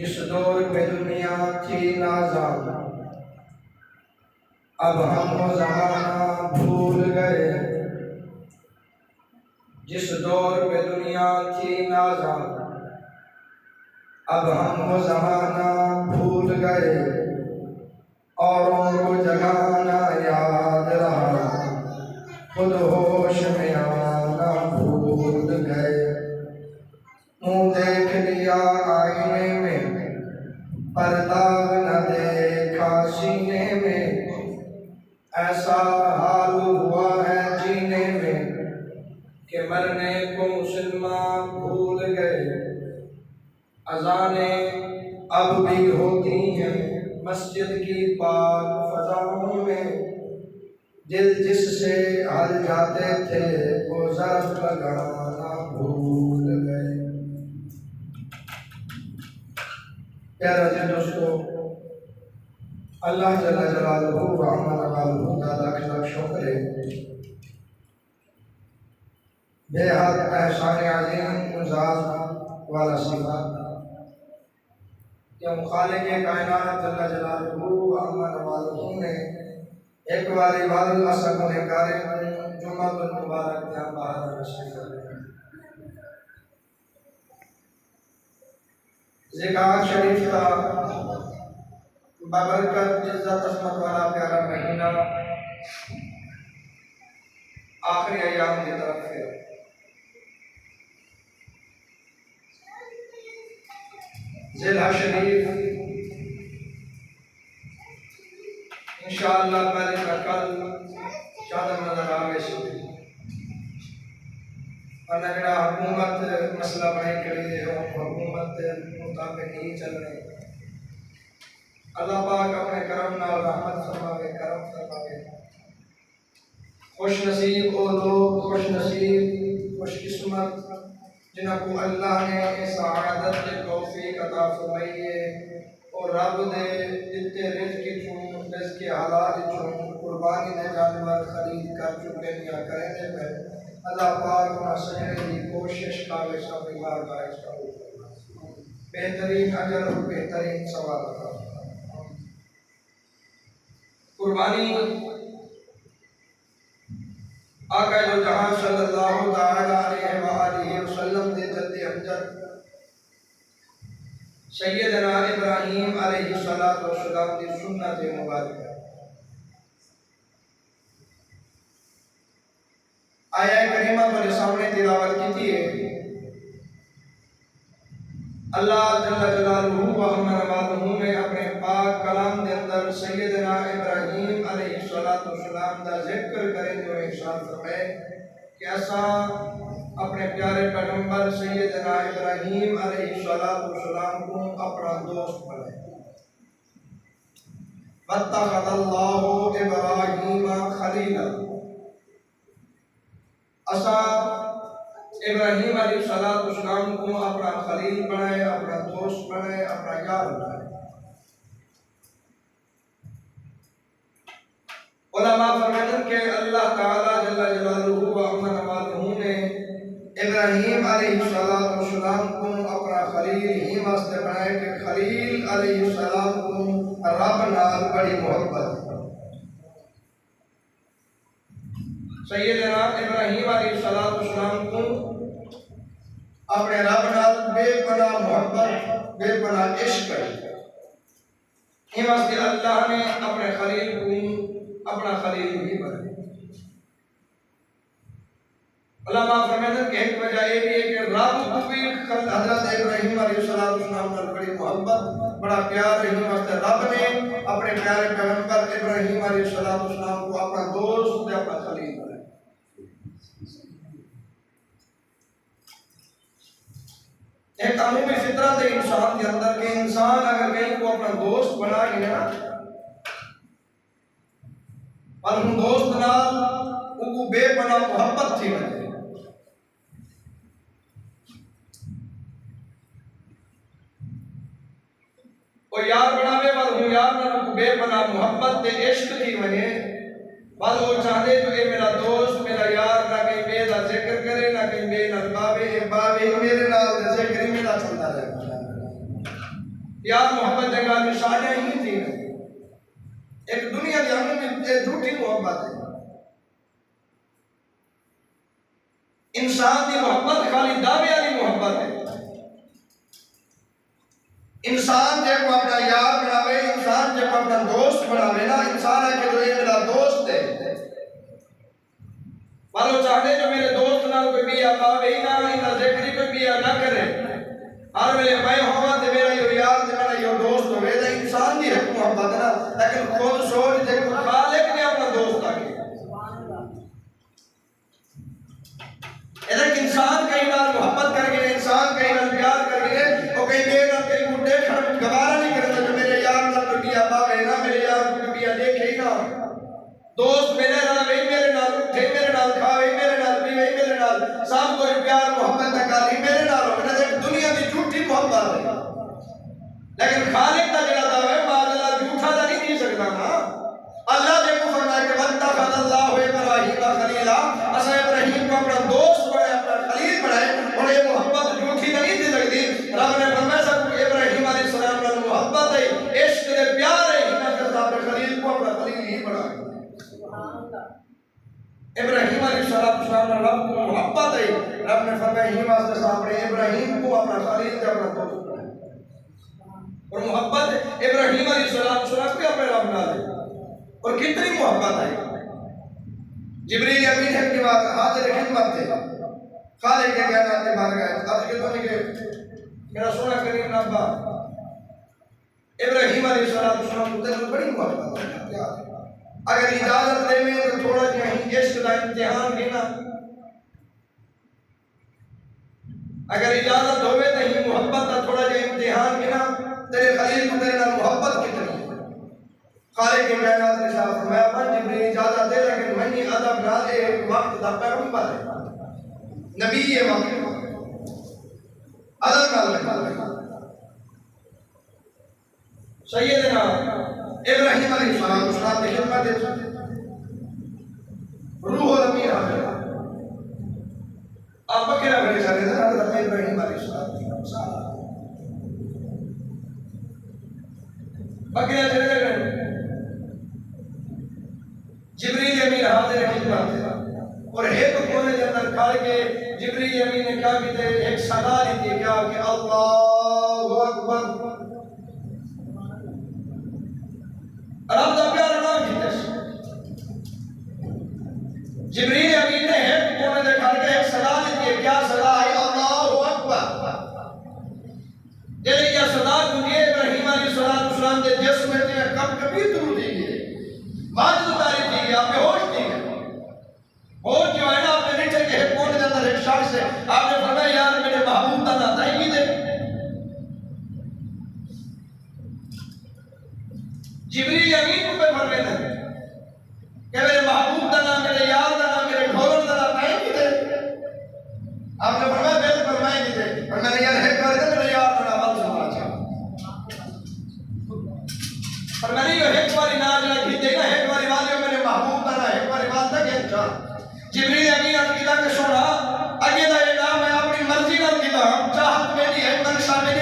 जिस दौर में दुनिया थी नाज़ाब अब हम वो ज़माना भूल गए जिस दौर में दुनिया थी नाज़ाब अब हम वो ज़माना भूल गए औरों को जगाना याद रहा खुद होश में आना भूल गए मुँह देख लिया आईने में पर्दा न देखा सीने में ऐसा हाल हुआ है जीने में कि मरने को मुसलमान भूल गए अज़ानें अब भी होती हैं मस्जिद की पाक फ़ज़ाओं में दिल जिससे हल जाते थे वो ज़र्फ़ लगाना भूल गए। प्यारे अज़ीज़ दोस्तों, अल्लाह जल्ल जलालुहु व अम्मा नवालुहु का लाख लाख शुक्र है बेहद एहसान अज़ीम मुज़ाज़ वाला सिफ़ात कि मुखालिक़ कायनात जल्ल जलालुहु व अम्मा नवालुहु ने एक बारी वाल असर गुनहगारे जुम्मतुल मुबारक यहाँ बाहर नशीब फरमाया। ज़िकात शरीफ का बाबरकत इज़्ज़त अज़मत वाला प्यारा महीना आखिरी अय्याम की तरफ है। ज़िलहज शरीफ इंशाअल्लाह पहले कल चादर नजर आ गए और नगड़ा हुकूमत मसला बनाई करी है हुकूमत मुताबिक ही चल रहे। अल्लाह पाक अपने करम नाल रहमत फरमावे करम फरमावे। खुश नसीब वो लोग खुश नसीब खुशकिस्मत जिनको अल्लाह ने सआदत के तौफीक अता फरमाई है और रब दे दिते रिज़्क़ चों रिज़्क़ हलाल चों कुर्बानी दे जानवर खरीद कर चुके या करेंगे पे अल्लाह पाक ना सजने की कोशिश कावे सब बारगाह कबूल फरमाए बेहतरीन अजर और बेहतरीन सवाब अता कुर्बानी आका जो जहां सल्लल्लाहु तआला अलैहि वसल्लम दे जद्दे अमजद सैयदना इब्राहीम अलैहिस्सलातु वस्सलाम दी सुन्नत मुबारक आया करीमा पर सामने तिलावत की है। अल्लाह जल्ल जलालुहु व अम्मा नवालुहु ने अपने पाक कलाम के अंदर सैयदना इब्राहीम अलैहिस्सलातु वस्सलाम दा जिक्र करे जो इरशाद फरमाए कि ऐसा अपने प्यारे पैगंबर सैयदना इब्राहीम अलैहिस्सलातु वस्सलाम को अपना दोस्त बनाए। वत्तखज़ल्लाहु इब्राहीम खलीला असा इब्राहीम अलैहिस्सलातु वस्सलाम को अपना खलील बनाए अपना दोस्त बनाए अपना यार बनाए। उलमा फरमाते हैं कि अल्लाह ताला जल्ल जलालुहु व अम्मा नवालुहु ने इब्राहीम अलैहिस्सलाम को अपना खलील ही वास्ते बनाए कि खलील अलैहिस्सलाम को रब नाल बड़ी मोहब्बत। सैयदना इब्राहीम अलैहिस्सलाम को अपने रब नाल बेपनाह मोहब्बत, बेपनाह इश्क है। ये वास्ते अल्लाह ने अपने खलील को अपना खलील ही बनाया। अल्लाह फरमाते हैं कि एक वजह ये भी है कि रब को भी हजरत इब्राहीम अलैहिस्सलाम नाल बड़ी मोहब्बत, बड़ा प्यार रही वास्ते रब ने अपने प्यारे पैगंबर इब्राहीम अलैहिस्सलाम को अपना दोस्त और अपना खलील बनाया। एक अमूमी फितरत है इंसान के अंदर के इंसान अगर कहीं को अपना दोस्त बना लिया ना, और उन दोस्त नाल उनको बेपनाह मोहब्बत थी ना, और यार बनावे वाल हूँ यार ना उनको बेपनाह मोहब्बत दे इश्क थी मने वाल वो चाहते जो ये मेरा दोस्त मेरा यार ना कहीं मेरा जिक्र करे ना कहीं मेरा बाबे मेरे नाल जिक्र मेरा चलता रहे। यार मोहब्बत जगह निशानियां ही थी। एक दुनिया की अमूमी झूठी मोहब्बत है। इंसान की मोहब्बत खाली दावे वाली मोहब्बत है। इंसान जब अपना यार बनावे, इंसान जब अपना दोस्त बनावे ना, इंसान है कि जो ये मेरा दोस्त है, वालों चाहते जो मेरे दोस्त ना कोई भी आवे ना, इना जिक्र कोई भी ना करे, हर वेले मैं होवा ते मेरा यो यार ते मेरा यो दोस्त होवे, तो इंसान की है मोहब्बत ना। लेकिन खुद सोच देखो खालिक ने अपना दोस्त आके इधर इंसान कई बार मोहब्बत करके, इंसान कई बार प्यार करके, और कई देर और कई गुड्डे गवारा नहीं करता जो मेरे यार ना कोई भी आवे ना, मेरे यार कोई भी देखे ही ना, दोस्त मेरे नाल वही मेरे नाल उठे, मेरे नाल खावे, मेरे नाल पीवे, मेरे नाल सब कोई प्यार मोहब्बत का गाली मेरे नाल हो। मैंने एक दुनिया की झूठी मोहब्बत है। लेकिन खालिक का जड़ा दावा है माशाअल्लाह झूठा तो नहीं दे सकता ना। अल्लाह ने को फरमाया कि वत्तखज़ल्लाहु इब्राहीम खलीला, असा इब्राहीम को अपना दोस्त बनाया, अपना खलील बनाए, और ये मोहब्बत झूठी नहीं दे सकती। रब ने फरमाया सब इब्राहीम अलैहिस्सलाम नाल मोहब्बत है, इश्क दे प्यार है, हिम्मत अपने खलील को अपना खलील ही बनाया। इब्राहीम अलैहिस्सलाम नाल रब को मोहब्बत है। रब ने फरमाया ही वास्ते अपने इब्राहीम को अपना खलील का अपना दोस्त बनाया। और मोहब्बत इब्राहीम अलैहिस्सलाम को अपने रब नाल है। और कितनी मोहब्बत है। जिब्रील अमीन है के बाद हाजिर खिदमत थे, खालिक के कायनात में मार गए। अब के तो के मेरा सोना करीम अब्बा इब्राहीम अलैहिस्सलाम को बड़ी मोहब्बत है, प्यार है। अगर इजाजत ले में तो थोड़ा कहीं इश्क का इम्तिहान लेना, अगर इजाजत होवे तो ही मोहब्बत का थोड़ा जिहा इम्तिहान लेना, तेरे खलील को तेरे नाल मोहब्बत कितनी है। खालिक के कायनात ने साफ फरमाया मन जिब्रील इजाजत दे, लेकिन मनी अदब ना दे, वक्त दा पैगंबर है, नबी है, वक्त अदब ना लगा। सैयदना इब्राहीम अलैहिस्सलाम की खिदमत है, रूहुल अमीन हाजिर आप बकरा बड़े सारे थे हज़रत इब्राहीम अलैहिस्सलाम बकरा चले गए। जिब्रील अमीन हाजिर खिदमत है, और एक कोने के अंदर खड़ के जिब्रील अमीन ने क्या की थे, एक सदा दी थी क्या कि अल्लाहु अकबर। रब दा प्यारा नाम जीते जिब्रील अमीन ने एक कोने के खड़ के एक सदा दी थी, क्या सदा है, अल्लाहु अकबर। ये सदा दुनिया इब्राहीम अलैहिस्सलाम के जिस्म में कभी दूर दी गई, माजिद उतारी थी, आप बेहोश थी। होश जो है ना आपने नीचे के कोने के अंदर एक शख्स से आपने फरमाया यार मेरे महबूब का नाता ही दे। जिब्रील अमीन को फरमाने लगे कि मेरे महबूब का नाम, मेरे यार का नाम, मेरे ढोलन का नाता ही दे। आपने फरमाया बिल फरमाए नहीं दे, और मैंने यार है कर दे मेरे यार का नाम सुनना चाहता, पर मैंने ये एक बारी ना जरा घी देना, एक बारी वाले मेरे महबूब का ना, एक बारी बात तक है जा। जिब्रील अमीन अकीदा के सोना अकीदा ये नाम है अपनी मर्जी नाल कीता, चाहत मेरी है, मंशा मेरी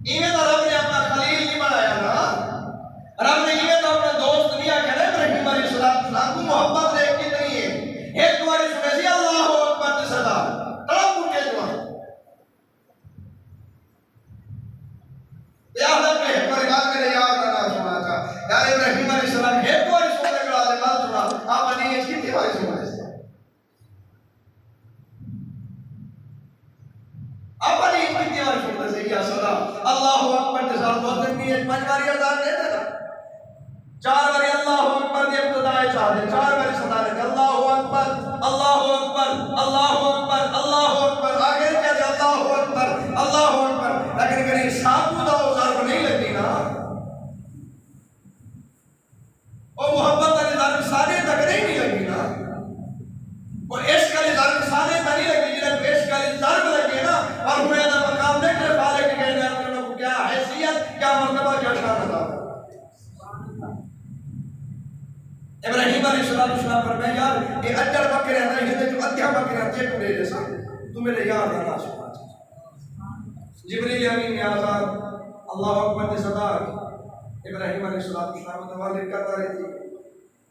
इवें तो रब ने अपना खलील नहीं बनाया ना, रब ने इवें तो अपना दोस्त नहीं आख्या ना इब्राहिम अलैहिस्सलाम को मोहब्बत देख कितनी है। एक बार सुने सी अल्लाहु अकबर की सदा तड़प उठे जवान याद है एक बार बात करे याद करना सुना था यार इब्राहिम अलैहिस्सलाम एक बार सुने करा दे बात सुना आप नहीं इसकी बात सुना अपनी इतनी बार सुनते से या सदा अल्लाहु अकबर के साथ दो दिन में एक पांच बार अजान देते ना, चार बार अल्लाहु अकबर की इब्तिदाए चाहते, चार बार सदा देते अल्लाहु अकबर अल्लाहु अकबर अल्लाहु अकबर अल्लाहु अकबर, आगे कहते अल्लाहु अकबर अल्लाहु अकबर, लेकिन कहीं साबू दा ज़र्ब नहीं लगती ना, वो मोहब्बत वाली ज़र्ब सारे तक नहीं लगी ना, वो इश्क वाली ज़र्ब सारे तक नहीं लगी, जिन्हें इश्क वाली ज़र्ब लगी ना और हुए ना मकाम देख ले फाले के कहने वाले को क्या हैसियत क्या मर्तबा क्या शान अदा। इब्राहिम अलैहिस्सलाम फरमाया यार ये अजर बकरे हैं ये जो अध्या बकरे हैं चेक ले जैसा तू मेरे यार का नाम सुना। जिब्रील अमीन ने आजाद अल्लाहु अकबर की सदा इब्राहिम अलैहिस्सलाम तो वाले करता रही थी,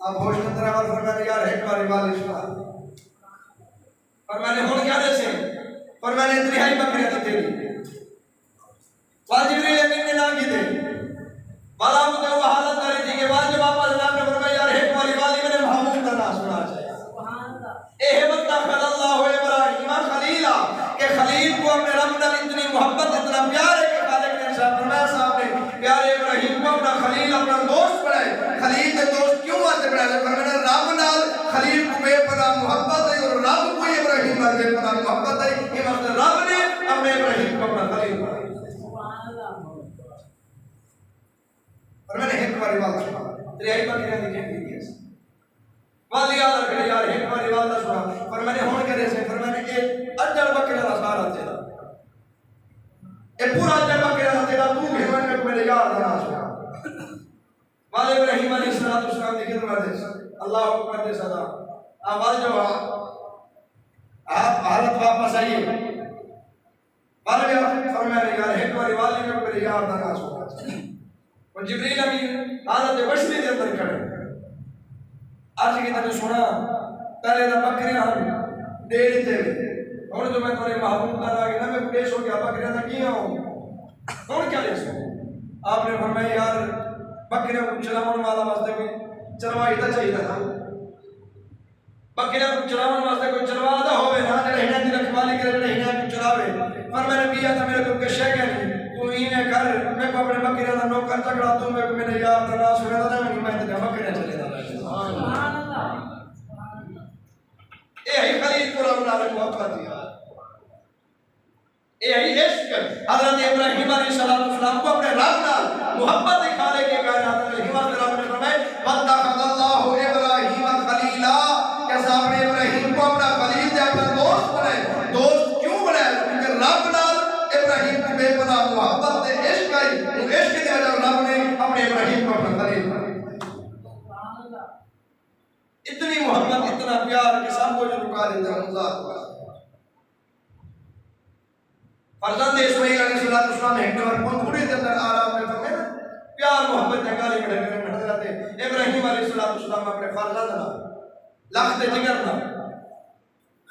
अब होश में तरह फरमाया यार एक बार वाले सुना और मैंने होने क्या जैसे और मैंने तिहाई बकरियां दी तेरी जिब्रील अमीन ने ना की थे वाला मुझे वो हालत करी थी कि वाजब वापस आपने फरमाया यार एक वाली मेरे महबूब का नाम सुना चाहिए। सुभान अल्लाह ए हिम्मत अल्लाह इब्राहिम खलीला के खलील को अपने रब ने इतनी मोहब्बत इतना प्यार है कि खालिक ने फरमाया साहब ने प्यारे इब्राहिम को अपना खलील अपना दोस्त बनाए। खलील के दोस्त क्यों आते बनाए फरमाया रब नाल खलील को बेपनाह मोहब्बत है और रब को इब्राहिम नाल बेपनाह मोहब्बत है, ये मतलब रब ने अपने इब्राहिम को अपना खलील बनाया। और मैंने एक बार वाला सुना त्रियाई बकरियां दी खेती दी वाली याद रख यार एक बार वाला सुना पर मैंने होने करे से पर मैंने एक अजर बकरियां दा सारा तेरा ए पूरा अजर बकरियां दा तेरा तू घेवन में मेरे यार दा नाम सुना वाले इब्राहिम अलैहिस्सलाम दी खिदमत है अल्लाहु अकबर दे सदा आवाज जो आप भारत वापस आइए वाले फरमाया यार एक बार वाली में मेरे यार दा नाम सुना और जिब्रील अमीन हालत बशरी के अंदर खड़े आज की तरह सुना पहले ना बकरियां हम दे देते और जो मैं तुम्हारे महबूब का लागे ना मैं पेश हो गया बकरियां ना किया हूं और क्या ले सो आपने फरमाया यार बकरियां को चलावन वाला वास्ते कोई चरवाही तो चाहिए था, बकरियां को चलावन वास्ते कोई चरवाहा होवे ना जेड़ा हिना दी रखवाली करे जेड़ा हिना को चलावे पर मैंने किया था मेरे को कशे के नहीं तू इने कर मैं को अपने बकरियां दा नौकर तगड़ा तू मैं मेरे यार दा नाम सुने दा नहीं मैं ते बकरियां चले दा सुभान अल्लाह ए है खलील को रब नाल मोहब्बत यार ए है इश्क हजरत इब्राहिम अलैहिस्सलाम को अपने रब नाल मोहब्बत दिखाने के कायनात में हिम्मत रब ने फरमाया वत्तखज़ल्लाहु इब्राहिम खलीला कैसा अपने इब्राहिम को अपना खलील दे अपना दोस्त बनाए। दोस्त क्यों बनाया क्योंकि रब नाल इब्राहिम को बेपनाह मोहब्बत दे इश्क आई वो इश्क की वजह रब ने अपने इब्राहिम को अपना खलील बनाया। इतनी मोहब्बत इतना प्यार कि सब को जो रुका देता है मजाक फरजंद इस्माइल अलैहिस्सलाम हेक्टर और कौन पूरे के अंदर आराम में फरमाए ना प्यार मोहब्बत जंगाली में हजरत इब्राहिम अलैहिस्सलाम अपने फरजंद ना लख्त जिगर ना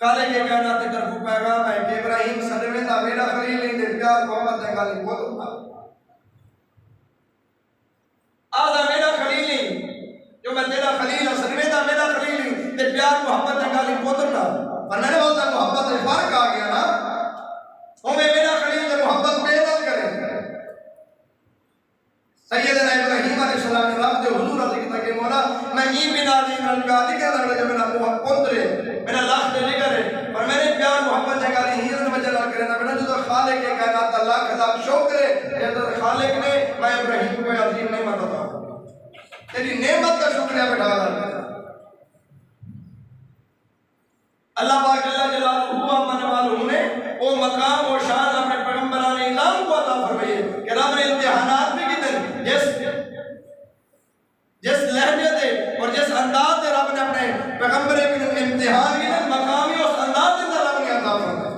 खालिक के कायनात की तरफ पैगाम है कि इब्राहिम सदमे दा मेरा खलील नहीं दे प्यार मोहब्बत जंगाली बहुत होता आधा मेरा खलील नहीं जो मैं तेरा खलील हूं सदमे दा मेरा खलील नहीं ते प्यार मोहब्बत जंगाली बहुत ना पर मैंने बोलता मोहब्बत में फर्क आ गया ना हमें मेरा खलील से मोहब्बत बेदल करे सैयदना इब्राहिम अलैहिस्सलाम ने रब दे हुजूर अर्ज कीता कि मौला मैं ई बिना दी नलका दिखे लड़ जब मेरा मोहब्बत पुंतरे मेरा लाख दे करे पर मेरे प्यार मोहब्बत जगाली हीर में जला करे ना बेटा जो खालिक के कायनात अल्लाह खदा शुक्र है ये तो खालिक ने मैं इब्राहिम को अजीम नेमत अता तेरी नेमत का शुक्रिया बैठा अल्लाह पाक जल्ला जलालहू हुआ मन वालहू ने वो मकाम और शान अपने पैगंबरान इलाम को अता फरमाई कि रब ने इम्तिहानात भी कितने जिस लहजे दे और जिस अंदाज से रब ने अपने पैगंबर के इम्तिहान की मकाम ही उस अंदाज से रब ने अता फरमाया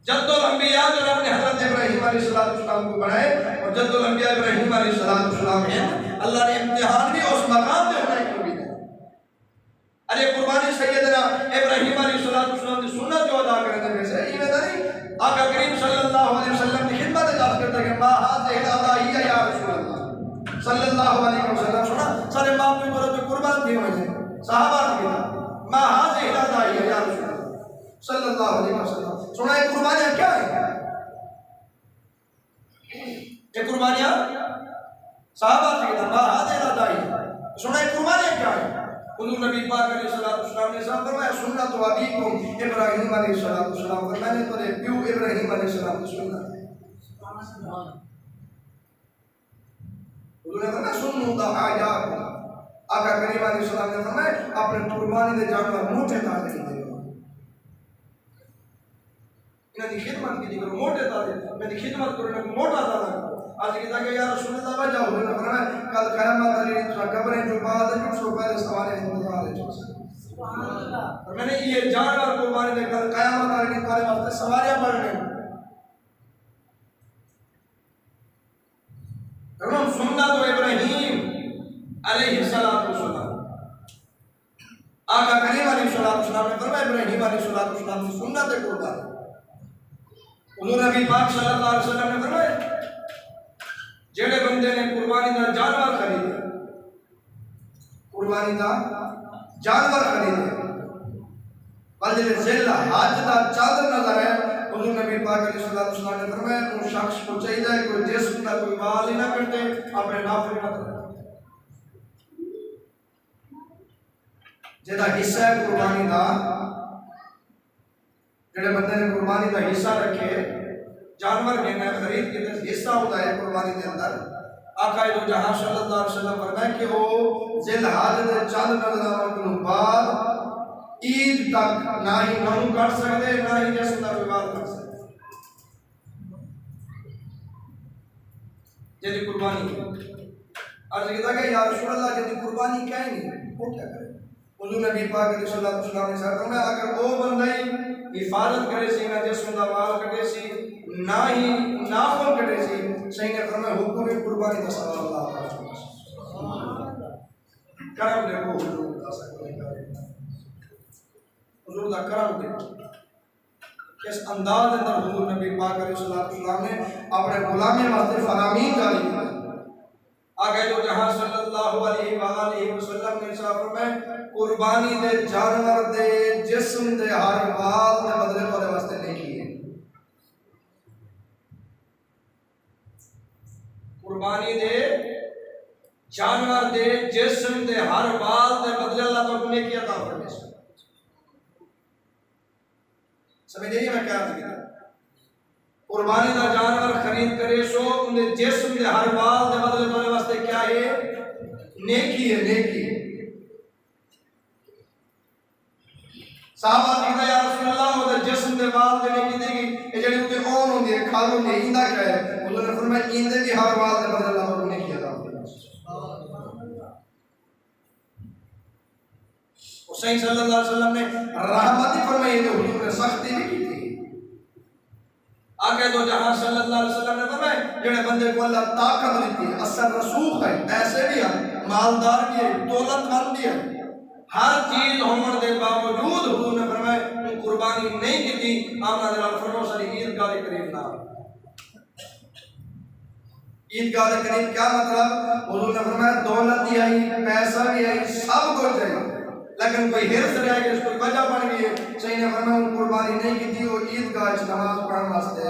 जद्दो अंबिया जो रब ने हजरत इब्राहीम अलैहिस्सलाम को बनाए और जद्दुल अंबिया इब्राहीम अलैहिस्सलाम है, अल्लाह ने इम्तिहान भी उस मकाम पे होने को भी दिया। अरे कुर्बानी सैयदना इब्राहीम अलैहिस्सलाम की सुन्नत जो अदा करने में से ये नहीं आका करीम सल्लल्लाहु अलैहि वसल्लम की खिदमत इजाज़त करता है कि मा हाज़िहिल अदाइया या रसूल अल्लाह सल्लल्लाहु अलैहि वसल्लम। सुना सारे बाप की तरफ पे कुर्बान किए हुए हैं सहाबा की मा हाज़िहिल अदाइया या रसूल अल्लाह सल्लल्लाहु अलैहि वसल्लम। सुना ये कुर्बानियां क्या है? ये कुर्बानियां सहाबा की मा हाज़िहिल अदाइया। सुना ये कुर्बानियां क्या है? हुजूर नबी पाक अलैहिस्सलाम ने साहब फरमाया सुन्नत अबीकुम इब्राहीम अलैहिस्सलाम, मैंने तो प्यू इब्राहीम अलैहिस्सलाम की सुन्नत है। हुजूर ने फरमाया सुन्नु दहायाकुम, आका करीम अलैहिस्सलाम ने फरमाया अपने कुर्बानी दे जानवर मोटे ताजे दे इन्हां दी खिदमत की करो, मोटे ताजे मेरी खिदमत करो, इन्हां को मोटा ताजा करो। आज की जाके यार रसूल अल्लाह वजह हो ने फरमाया कल क़यामत अली कब्र जो बाद जो सो पहले सवाल इंतजार है सुभान अल्लाह। और मैंने ये जानवर कुर्बानी दे कल क़यामत अली तुम्हारे वास्ते सवारियां बढ़ने हम सुन्नत इब्राहीम अलैहिस्सलाम। आका करीम अलैहिस्सलाम ने फरमाया इब्राहीम अलैहिस्सलाम की सुन्नत है कुर्बानी। हुजूर नबी पाक सल्लल्लाहु अलैहि वसल्लम ने फरमाया जेड़े बंदे ने कुर्बानी का जानवर खरीदे, कुर्बानी का जानवर खरीदे बल्कि जिल्ला हज का चादर नजर है, हुजूर नबी पाक अलैहिस्सलाम ने फरमाया उन शख्स को चाहिए कोई जिस्म का कोई बाल ही ना कटे, अपने नाफिल मत रखे। जेदा हिस्सा है कुर्बानी का, जेड़े बंदे ने कुर्बानी का हिस्सा रखे जानवर लेना खरीद के हिस्सा होता है कुर्बानी के अंदर। आका दो जहां सल्लल्लाहु अलैहि वसल्लम फरमाया कि वो जिलहज दे चंद नजरां के बाद ईद तक ना ही नहू कर सकते ना ही जिस्म का विवाह कर सकते। यदि कुर्बानी अर्ज किया कि या रसूल अल्लाह यदि कुर्बानी क्या ही नहीं वो क्या करे? हुजूर नबी पाक सल्लल्लाहु अलैहि वसल्लम ने फरमाया अगर वो बंदा हिफाजत करे सी ना जिस्म का वाल कटे सी ना ही नाखून कटे सी, सही ने फरमाया हुक्म कुर्बानी का सवाल अल्लाह करम देखो हुजूर का हुजूर का करम देखो किस अंदाज अंदर हुजूर नबी पाक अलैहिस्सलाम ने अपने गुलामी वास्ते फरामीन जारी किया। आगे जो जहां सल्लल्लाहु अलैहि वसल्लम ने फरमाया कुर्बानी दे जानवर दे जिस्म दे हर बाल दे बदले तोरे वास्ते नहीं किए। कुर्बानी दे जानवर दे जिस्म दे हर बाल दे बदले अल्लाह तो ने किया था फरमाया। समझ नहीं मैं क्या अर्ज किया? कुर्बानी का जानवर खरीद करे सो उनके जिस्म दे हर बाल दे बदले तोरे वास्ते क्या है? नेकी है, नेकी। साहबा कहता या रसूल अल्लाह वो जिस्म दे बाल दे नेकी देगी ये जेडी उते ओन होंदी है खालो ने इंदा क्या है? उन्होंने फरमाया इंदे भी हर बाल दे बदले अल्लाह को नेकी अता फरमाया। हुसैन सल्लल्लाहु अलैहि वसल्लम ने रहमत ही फरमाई तो हुजूर ने सख्ती भी की थी। आगे तो जहां सल्लल्लाहु अलैहि वसल्लम ने फरमाया जेड़े बंदे को अल्लाह ताकत दी है असर रसूख है ऐसे भी है मालदार भी है दौलतमंद भी है हर चीज होने के बावजूद हुजूर ने फरमाया कुर्बानी नहीं की आमना जलाल फरमाओ सारी ईदगाह के करीब ना। ईदगाह के करीब क्या मतलब? हुजूर ने फरमाया दौलत भी आई पैसा भी आई सब कुछ है लेकिन कोई हिर्स रह गया कोई वजह बन गई है सही ने फरमाया कुर्बानी नहीं की थी वो ईदगाह नमाज पढ़ने वास्ते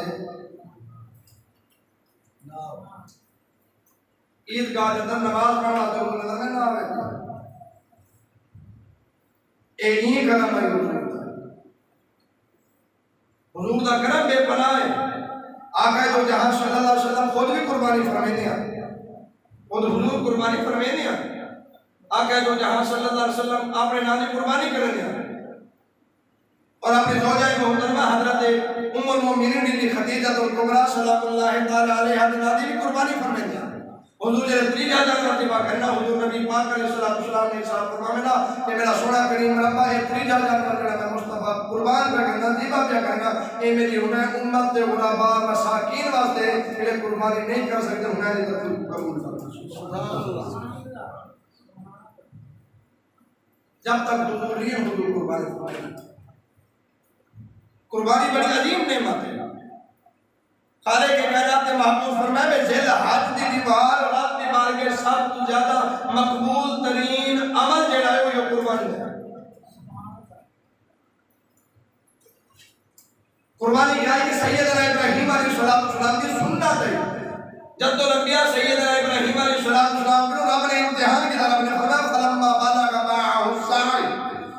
ईदगाह के अंदर नमाज पढ़ने वास्ते हुजूर ने ना आवे एक ही करम है हुजूर दा करम बेपनाह है। आका जो जहां सल्लल्लाहु अलैहि वसल्लम खुद भी कुर्बानी फरमाते हैं खुद हुजूर कुर्बानी फरमाते हैं। आका जो जहां सल्लल्लाहु अलैहि वसल्लम अपने नानी कुर्बानी करते हैं और अपने ज़ौजा मोहतरमा हजरत उम्मुल मोमिनीन बीबी खदीजा कुबरा सल्लल्लाहु तआला अलैहा की नानी भी कुर्बानी फरमाते हैं। हुजूर ने त्रीजा जानवर दिवा करना हुजूर नबी पाक अलैहिस्सलाम ने इरशाद फरमाया कि मेरा सोना करीम रब्बा ये त्रीजा जानवर जेड़ा मैं मुस्तफा कुर्बान पे करना ज़िबा पे करना ये मेरी उन्हें उम्मत के गुलाबा मसाकीन वास्ते जेड़े कुर्बानी नहीं कर सकते उन्हें दी तरफ कबूल करना जब तक हुजूर नहीं हुजूर कुर्बानी कुर्बानी बड़ी अजीम नेमत है खाले के कायनात के महबूब फरमाए में जेल हज दी दीवार रात दी बार के सब तो ज्यादा मकबूल तरीन अमल जेड़ा है वो ये कुर्बानी है कुर्बानी क्या है कि सैयदना इब्राहीम अलैहिस्सलाम की सुन्नत है जद्दुल अंबिया सैयदना इब्राहीम अलैहिस्सलाम को रब ने इम्तिहान की तरफ ने फरमाया फलम्मा बलग माअहु साई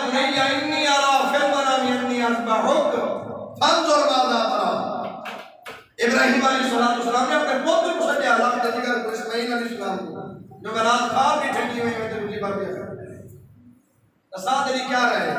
बुनैया इन्नी अरा फिल मनामी अन्नी अज़बहुक फंजुर माज़ा तरा इब्राहीम अलैहिस्सलाम ने अपने पुत्र को सजा अल्लाह के जिक्र को इस्माईल अलैहिस्सलाम को जो रात खाब भी ठंडी हुई में दूसरी बार भी सादरी क्या रहे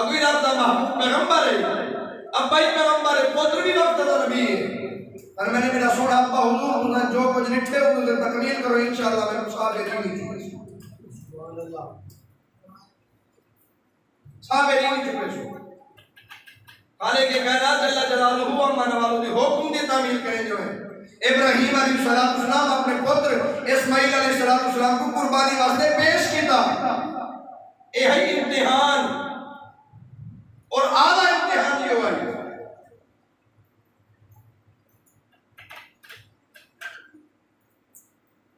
अगर आप दा महबूब पैगंबर है अब्बा ही पैगंबर है पुत्र भी वक्त दा नबी है और मैंने मेरा सोना अब्बा हुजूर ने जो कुछ लिखे उनको तकमील करो इंशाअल्लाह मैं साबिरीन ही सुभान अल्लाह साबिरीन चुके सो खाले के कायनात जल्ल जलालहू अम्मा नवालू दी हुक्म दी तामील करें जो है इब्राहीम अलैहिस्सलाम अपने पुत्र इस्माईल अलैहिस्सलाम को कुर्बानी वास्ते पेश किया ये है इम्तिहान और आला इम्तिहान ये हुआ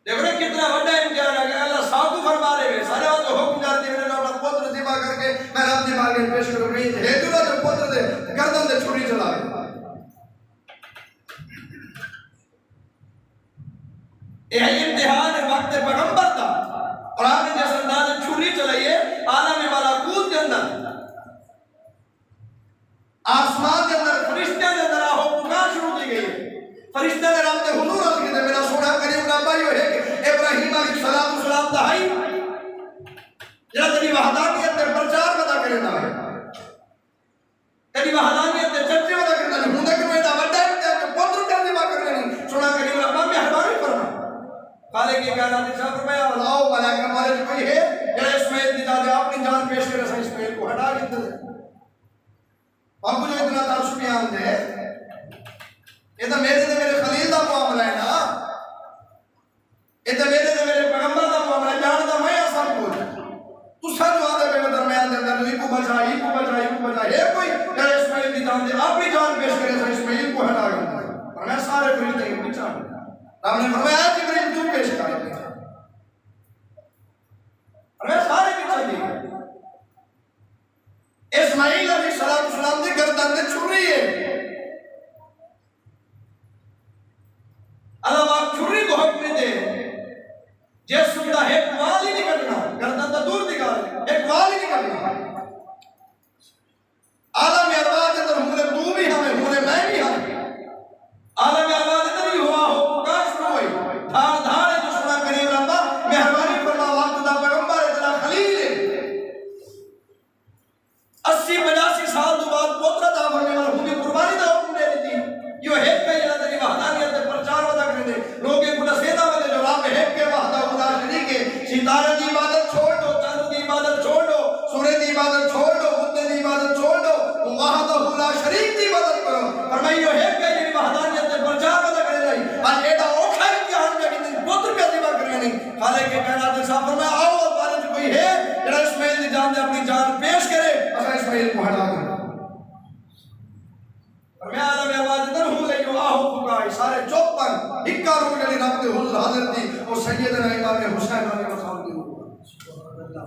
देखो ना कितना बड़ा इम्तिहान है अल्लाह साहब को फरमा रहे हैं सारे तो हुक्म जाते हैं मैंने अपना पुत्र ज़िबा करके मैं रब दी बारगाह में पेश करूं नहीं है तो ना जो पुत्र दे गर्दन से छुरी चला यह इम्तिहान वक्त पैगंबर था और आपने जिस अंदाज से छुरी चलाई है आलम मलाकूत के अंदर आसमान के अंदर फरिश्ते के अंदर आहो पुकार शुरू की गई है फरिश्ते ने रब के हुजूर अर्ज किया मेरा सोना करीम ना भाई है कि इब्राहीम अलैहिस्सलाम दा है जरा तेरी वहदानियत पे प्रचार पता करना है तेरी वहदानियत पे चर्चा पता करना है हुंदा कि मेरा बड़ा है पुत्र का दिमाग करना नहीं सोना करीम रब्बा मेहरबानी फरमा खाले के कायनात ने फरमाया आओ मलाइका वाले जो कोई है जरा इस्माईल दी दादे अपनी जान पेश करे सा इस्माईल को हटा के दे बाबू जो इतना तासुब बयान दे ये तो मेरे खलील दा मामला है ना ये तो मेरे पैगंबर दा मामला जानदा मैं सब कुछ तू सब वादे में दरमियान दे अंदर इको बचा है कोई जरा इस्माईल दी जान दे अपनी जान पेश करे सा इस्माईल को हटा के और मैं सारे फरिश्ते के पीछे रब ने फरमाया जिब्रील तू पेश कर अरे सारे पीछे दी इस्माईल अलैहिस्सलाम दी गर्दन में छुरी है अल्लाह पाक छुरी को हुक्म दे जिस सुंदा एक वाल ही निकलना गर्दन तो दूर दी गल एक वाल ही निकलना आलम अरवाह के अंदर हुने तू भी हमें हुने मैं भी हम आलम अरवाह के अंदर ही हुआ हो पुकार शुरू हुई धार धार है जो सुना करीम रब्बा मेहरबानी फरमा वक्त दा पैगंबर है तेरा खलील है 80-85 साल तो बाद पोतरा दा बनने वाला हुने कुर्बानी दा हुक्म दे दी यो है पे जरा तेरी वहदानियत पे प्रचार वदा कर दे लोग एक बुला सेदा वाले जो रब है के वहदा खुदा शरीक है सितारे की इबादत छोड़ दो चांद की इबादत छोड़ दो सूरज की इबादत छोड़ दो बुद्ध की इबादत छोड़ दो वहदा खुदा शरीक की इबादत करो फरमाइयो है के जेरी वहदानियत पे प्रचार वदा कर दे आज एटा औखा इम्तिहान के दिन पुत्र पे दिवा करने नहीं खाले के कायनात ने साफ फरमाया आओ बारे जो कोई है जरा इस्माईल दी जान दे अपनी जान पेश करे असा इस्माईल को हटा दो मैं आलम अरवाह अंदर हूं ले जो आहो पुकार सारे चौपन इक्का रूह जड़ी रब दे हुजूर हाजिर थी और सैयदना इमाम हुसैन अलैहि मकाम दी सुभान अल्लाह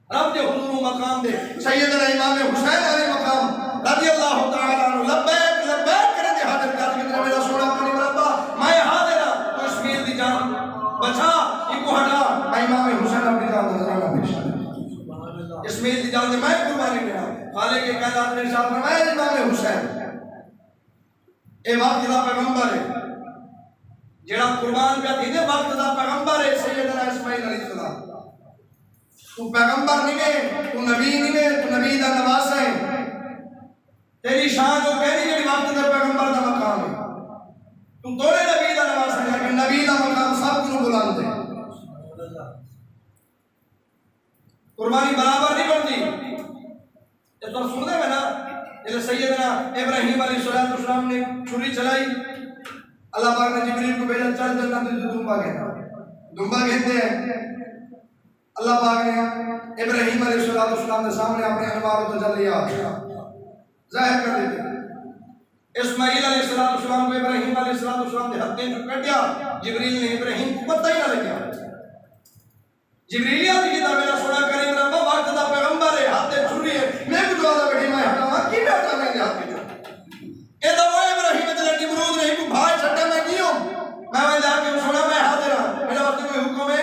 रब दे हुजूर मकाम दे सैयदना इमाम हुसैन अलैहि मकाम रजी अल्लाह तआला अन्हु लब्बैक लब्बैक करे दे हाजिर कर के मेरा सोना अपनी रब्बा मैं हाजिर हूं तो इस्माईल दी जान बचा इको हटा मैं इमाम हुसैन अपनी जान नजराना पेश सुभान अल्लाह इस्माईल दी जान मैं कुर्बानी देना खाले के कायनात ने इरशाद फरमाया इमाम हुसैन ए वक्त दा पैगंबर है जेड़ा कुर्बान पे थी ने वक्त दा पैगंबर है सैयदना इस्माईल अलैहिस्सलाम तू पैगंबर नहीं है तू नबी नहीं है तू नबी दा नवासा है तेरी शान जो कहनी जेड़ी वक्त दा पैगंबर दा मकाम है तू तोड़े नबी दा नवासा है लेकिन ना का मकाम सब को बुलंद है। कुर्बानी बराबर नहीं बनती। ये तो सुन दे ना, जैसे सैयदना इब्राहिम अलैहिस्सलाम ने छुरी चलाई, अल्लाह पाक ने जिब्रील को भेजा, चल जन्नत में दुम्बा घेरते हैं। अल्लाह पाक ने इब्राहिम अलैहिस्सलाम के सामने अपने अनवार तो जलिया जाहिर कर देते। इस्माइल अलैहिस्सलाम को इब्राहिम अलैहिस्सलाम के हत्थे जो कटिया, जिब्रील ने इब्राहिम को पता ही ना लगा। जिब्रील आती किताब मेरा सुना करीम रब्बा वक्त दा पैगंबर है, हाथे छुरी है, मैं कुछ वाला बैठी मैं हटावा की बैठा मैं हाथ में ए तो वो इब्राहिम ने निमरूद ने को भाई छटा मैं क्यों मैं जाके सुना मैं हाजिर हूं, मेरा वक्त कोई हुक्म है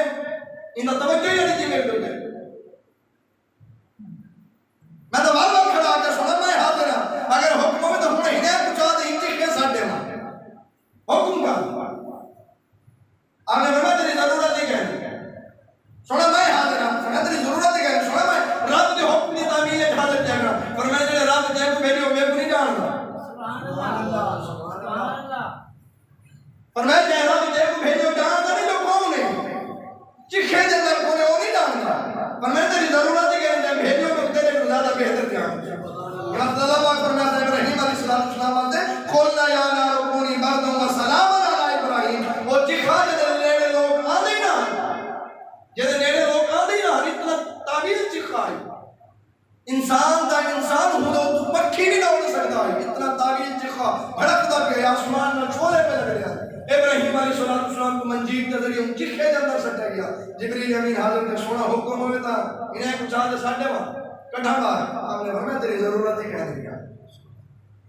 इन तवज्जो ही नहीं मेरे पे। मैं तो बार बार खड़ा आकर सुना मैं हाजिर हूं, अगर हुक्म में तो हुन ही ने पूछा दे इंची के साडे में हुक्म का आपने बता तेरी जरूरत है क्या सुना मैं हाजिर हूं, सुना तेरी जरूरत है क्या सुना मैं रब के हुक्म की तामील है हाजिर जाएगा। पर मैं जेड़े रब दे को भेजो मैं को नहीं जानता, सुभान अल्लाह सुभान अल्लाह। पर मैं जे रब दे को भेजो जानता नहीं जो कौन है चिखे दे अंदर कौन है वो नहीं जानता। पर मैं तेरी जरूरत है कि भेजो तो तेरे को ज्यादा बेहतर ध्यान अल्लाह पाक फरमाता है इब्राहिम अलैहिस्सलाम से कुलना या नार कूनी बरदन व सलामन अला इब्राहिम। वो चिखा दे नेड़े लोग आंदे ना, जेदे नेड़े लोग आंदे ना इतना ताबीर चिखा है इंसान का इंसान हो तो पक्षी भी ना उड़ सकता है, इतना ताबीर चिखा भड़कता पे आसमान में छोले पे लग गया। इब्राहिम अलैहिस्सलाम को मंजीर के जरिए चिखे के अंदर सटा गया। जिब्रील अमीन हाजिर ने सोना हुक्म होवे ता इन्हें कुछ आदे साडे वा कठा बार आपने फरमाया तेरी जरूरत ही कह दिया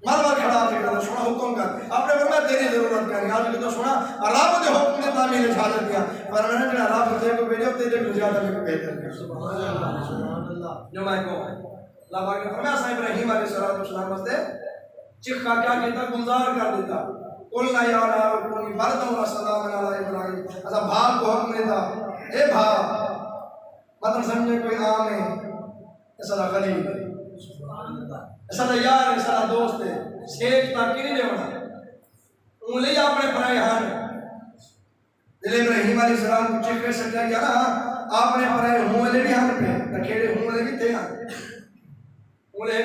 मार बार खड़ा आके कहता सोना हुक्म कर, आपने फरमाया तेरी जरूरत क्या आज भी तो सोना रब के हुक्म ने तामील हाजिर किया। पर मैंने जेड़ा रब दे को भेजो तेरे को ज्यादा मेरे को बेहतर किया। सुभान अल्लाह सुभान अल्लाह। जो मैं को अल्लाह पाक ने फरमाया सा इब्राहिम अलैहिस्सलाम वास्ते चिखा क्या कहता गुलजार कर देता। कुलना या नार कूनी बरदन व सलामन अला इब्राहिम। अच्छा भाग को हुक्म देता ए भाग मतलब समझे कोई आम है ऐसा खलील है, ऐसा यार है, ऐसा दोस्त है, शेख ताकि नहीं लेवना उंगली अपने पराए हान दिल इब्राहिम अलैहिस्सलाम को चिखे सटा गया ना आपने पराए हुए भी हान पे रखेड़े हुए भी थे हान उंगले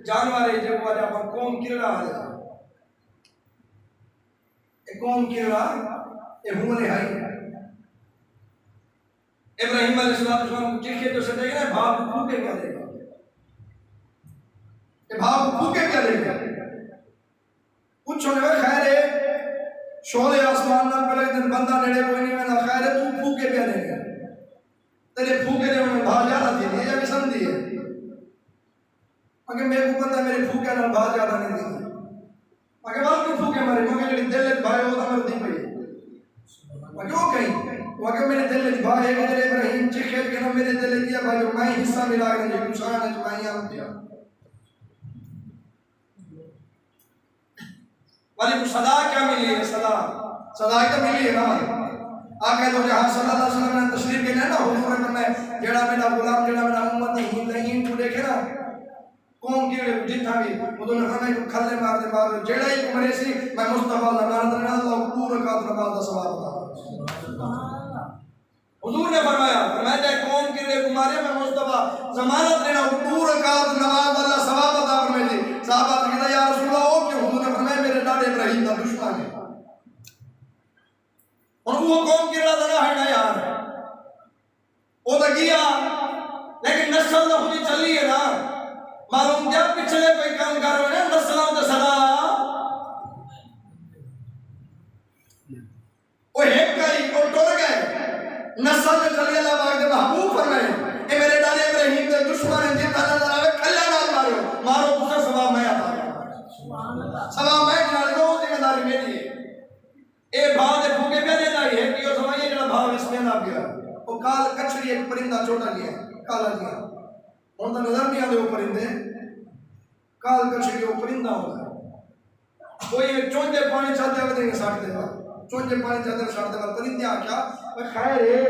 जानवर है जो वाले अपन कौन किरड़ा है ए कौन किरड़ा ए हुए है इब्राहिम अलैहिस्सलाम को चिखे तो सटा गया भाव फूके क्या देगा भाव फूके क्या देगा कुछ होने में खैर है शोले आसमान ना पहले दिन बंदा नेड़े कोई नहीं मैं ना खैर है तू फूके क्या देगा तेरे फूके ने उन्हें भाव ज्यादा दे दिया या भी समझी है अगर मेरे को पता है मेरे फूके ना भाव ज्यादा नहीं देगी अगर बात क्यों फूके मारे क्योंकि मेरे दिल में भाई होता मेरे दी पड़ी क्यों कहीं अगर मेरे दिल में भाई है कि तेरे इब्राहिम चिखे के ना मेरे दिल में दिया भाई मैं हिस्सा मिला के नहीं कुछ आना तो मैं यहाँ दिया वाली को सदा क्या मिली है सदा तो मिली है ना आके तो जहां सल्लल्लाहु अलैहि वसल्लम ने तशरीफ के ना हुजूर ने फरमाया जेड़ा मेरा गुलाम जेड़ा मेरा उम्मत नहीं को देखे ना कौन के जितना भी उन्होंने फरमाया को खल्ले मार दे जेड़ा ही मरे सी मैं मुस्तफा नमाज ना अल्लाह पूरा का नमाज का सवाब अता सुभान अल्लाह। हुजूर ने फरमाया चाहे कौन के लिए मारे मैं मुस्तफा जमानत लेना पूरा का नमाज अल्लाह सवाब अता फरमाए जी साहबा ने कहा या रसूल अल्लाह ओ क्यों हुजूर ने फरमाया मेरे दादा इब्राहिम का दुश्मन है और वो कौन के लिए है ना यार वो तो गया लेकिन नस्ल तो खुद चली है ना मालूम जब पिछले कोई काम कर रहे हैं नस्लों तो सदा वो एक गई वो टुर गए नस्ल में चली अल्लाह पाक ने महबूब फरमाए ए मेरे दादा इब्राहिम के दुश्मन है जितना नजर आवे खल्ला नाल मारो उसका सवाब मैं अता सुभान अल्लाह सवाब मैं जान लो जिम्मेदारी मेरी है ए भाव दे फूके पे देना है कि वो समझिए जड़ा भाव इसमें ना गया वो काल कछड़ी एक परिंदा छोटा गया काला गया उन तो नजर नहीं आते वो परिंदे काल कछड़ी वो परिंदा होता कोई चोंजे पानी चाहते हुए देंगे साथ देगा चोंजे पानी चाहते हुए साथ देगा परिंदे आख्या खैर है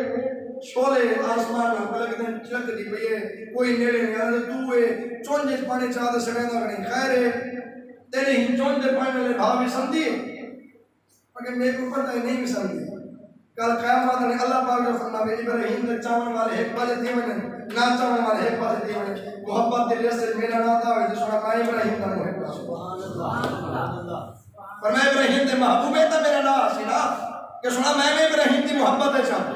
शोले आसमान में पलक दिन चिलक दी पई है कोई नेड़े नहीं आ तू है चोंजे पानी चाहते सवेंदा नहीं खैर है तेरी ही चोंजे पानी वाले भाव भी समझी है मगर मेरे को पता है नहीं भी समझी कल क़यामत में अल्लाह पाक जो फरमावे इब्राहिम ने चावल वाले एक पासे थी वने ना चावल वाले एक पासे थी वने मोहब्बत दिल से मेरा ना था जो सुना मैं इब्राहिम का मोहब्बत सुभान अल्लाह पर मैं इब्राहिम दे महबूब है तो मेरा ना सी ना कि सुना मैं इब्राहिम की मोहब्बत है चाहता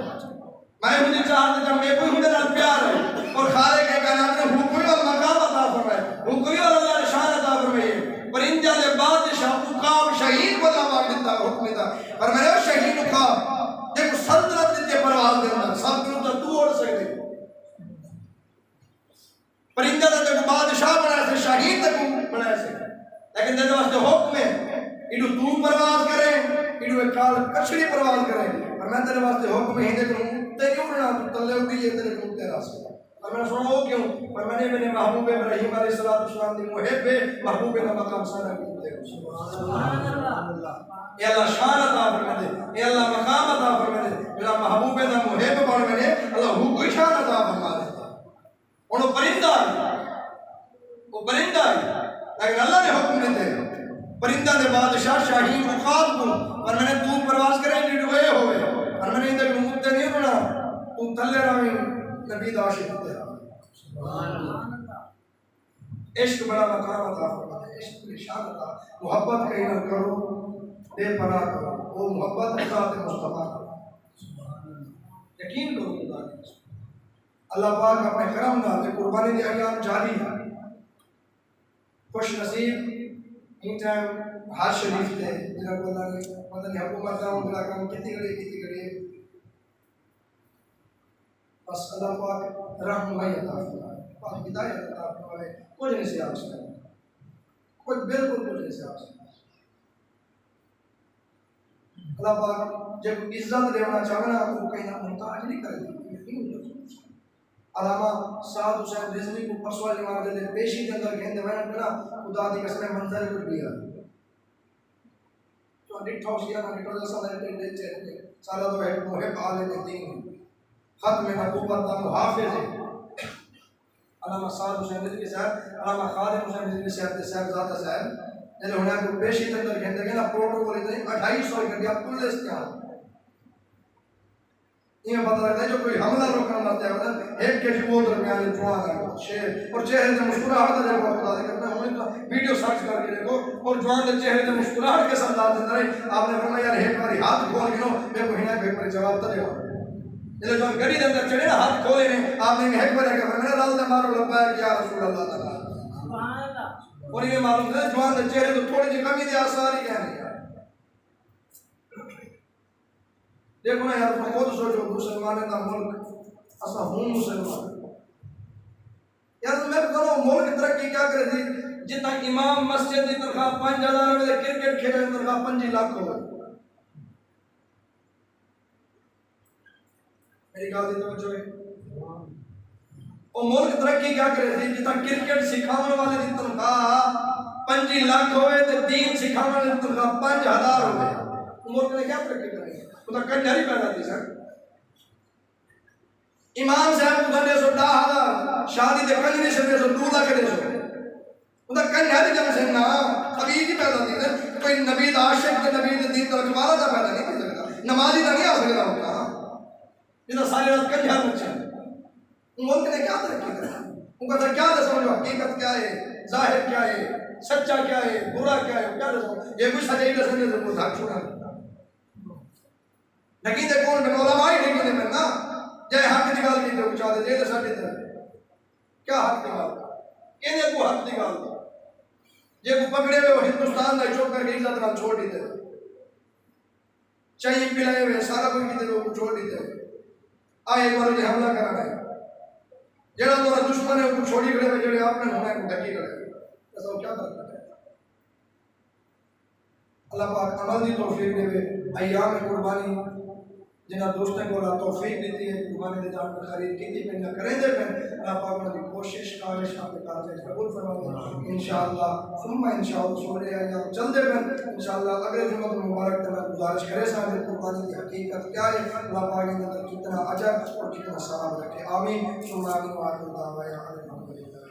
मैं मुझे चाहता जब मैं कोई उनके नाल प्यार है और खाले के कायनात ने हुक्म और मकाम अता फरमाए हुक्म और अल्लाह ने शान अता फरमाई परिंदा दे बादशाह उकाब शहीद बना मांगता हुक्म दा और मेरे शहीद उकाब एक सल्तनत दे परवाज दे अंदर सब को तो तू उड़ सकदे परिंदा दा जो बादशाह बनाया से शहीद तक बनाया से लेकिन तेरे वास्ते हुक्म है इडू तू परवाज करे इडू एक काल कछड़ी परवाज करे और मैं तेरे वास्ते हुक्म है दे करूं तेरी उड़ना तू तले उड़ी ये तेरे को तेरा से और मैंने सुना वो क्यों पर मैंने मेरे महबूब इब्राहिम अलैहिस्सलाम दी मुहिब महबूब का मकाम सारा की सुभान अल्लाह ये अल्लाह शान अता फरमा दे ये अल्लाह मकाम अता फरमा दे मेरा महबूब दा मुहिब बन मैंने अल्लाह हु कोई शान अता फरमा दे वो परिंदा लेकिन अल्लाह ने हुक्म दिते परिंदा दे बादशाह शाहीन उकाब को और मैंने तू परवाज करे नी डुए होवे और मैंने इंदे मुद्दे नहीं होना तू थल्ले रहे नबी दा आशिक तेरा सुभान अल्लाह इश्क बड़ा मकाम अता फरमा दे इश्क की शान अता मोहब्बत कहीं न करो बेपनाह करो वो मोहब्बत ज़ात मुस्तफा सुभान अल्लाह यकीन करो खुदा की अल्लाह पाक अपने करम नाल ते कुर्बानी दे अयाम जारी है खुश नसीब इन टाइम हर शरीफ थे जरा बोला ने पता नहीं हुकूमत का उनका काम कितनी घड़ी बस अल्लाह पाक रहनुमाई अता फरमाए पाक हिदायत अता फरमाए कुछ नहीं से आप कुछ बिल्कुल कुछ नहीं से आप अल्लाह पाक जब इज्जत देना चाहना तो कहीं ना मुहताज नहीं करेगी अलामा साद हुसैन रिजवी को फसवा जमात दे पेशी के अंदर कहंदे वण बना खुदा दी कसम मंजर कुछ भी है तो डिठो सिया ना डिठो जैसा दे दे सारा तो है मुहिब आले दे दीन खत में नबूवत का मुहाफिज है अलामा साद हुसैन रिजवी साहब अलामा खादिम हुसैन रिजवी साहब ज़ादा साहब ने होना को पेशी के अंदर कहंदे ना प्रोटोकॉल इतने 250 घंटे पुलिस इस्तेमाल ये पता लगता है जो कोई हमला रोकना चाहता है ना एक के वो दरमियान जुआ है शेर और चेहरे से मुस्कुराहट दे को खुदा करता है तो वीडियो सर्च करके देखो और जवान के चेहरे से मुस्कुराहट के साथ अंदर आपने फरमाया यार एक बार हाथ खोल गिनो मैं महीना पे पर जवाब तो देगा ये जो गड़ी के अंदर चढ़े ना हाथ खोले ने आपने एक बार क्या फरमाया राल ने मारो लब्बा या रसूल अल्लाह ताला सुभान अल्लाह और ये मालूम है जवान के चेहरे तो थोड़ी सी कमी दे आसार ही कहने देखो ना यार खुद सोचो मुसलमान का मुल्क असा हूं मुसलमान यार मैं कहूं मुल्क तरक्की क्या करे थी जितना इमाम मस्जिद की तनख्वाह 5000 रुपए क्रिकेट खेलने की तनख्वाह 5 लाख हो मेरी गल दी तवज्जो है ओ मुल्क तरक्की क्या करे थी जितना क्रिकेट सिखाने वाले की तनख्वाह 5 लाख होवे ते दीन सिखाने वाले की तनख्वाह 5000 होवे मुल्क ने क्या तरक्की करेगी उधर कंजरी पैदा थी सर इमाम साहब उधर दे सो 10,000 शादी दे कंजरी से दे सो 2 लाख दे सो उधर कंजरी जब से ना अभी ही पैदा थी सर कोई नबी दा आशिक के नबी दे दीन तरफ वाला दा पैदा नहीं कर सकता नमाजी दा नहीं आ सकता होता इधर सारी रात कंजर बच्चे मुल्क ने क्या तरक्की करी उनका क्या समझो हकीकत क्या है जाहिर क्या है सच्चा क्या है बुरा क्या है क्या दसो ये कुछ सच्चाई दसने से को धाक छोड़ा नकी दे कौन में उलमा ही नहीं ने ना जे हक दी गल की ते उचा दे जे साडे ते क्या हक दी गल केने को हक दी गल जे को पकड़े हुए हिंदुस्तान दा चौक करके इज्जत नाल छोड़ दी ते चाहिए पिलाए हुए सारा कोई की ते छोड़ दी ते आए एक बार जे हमला करा है जेड़ा तोरा दुश्मन है उसको छोड़ी खड़े जेड़े आपने होना है ढकी करे ऐसा क्या करता है अल्लाह पाक अमल दी तौफीक देवे अय्याम कुर्बानी जिन्हें दोस्तों को तौफीक दी है कुर्बानी दे जान खरीद की पे ना करें दे पे अल्लाह पाक उनकी कोशिश काविश आपके कारज कबूल फरमाए इंशाअल्लाह सुम्मा इंशाअल्लाह सूरह अय्याम चल दे पे इंशाअल्लाह अगले जुम्मे मुबारक तला गुजारिश करे साहब कुर्बानी की हकीकत क्या है अल्लाह पाक ने कितना अजर और कितना सवाब रखे आमीन सुम्मा आमीन व आखिर दावा या अल्हम्दुलिल्लाह।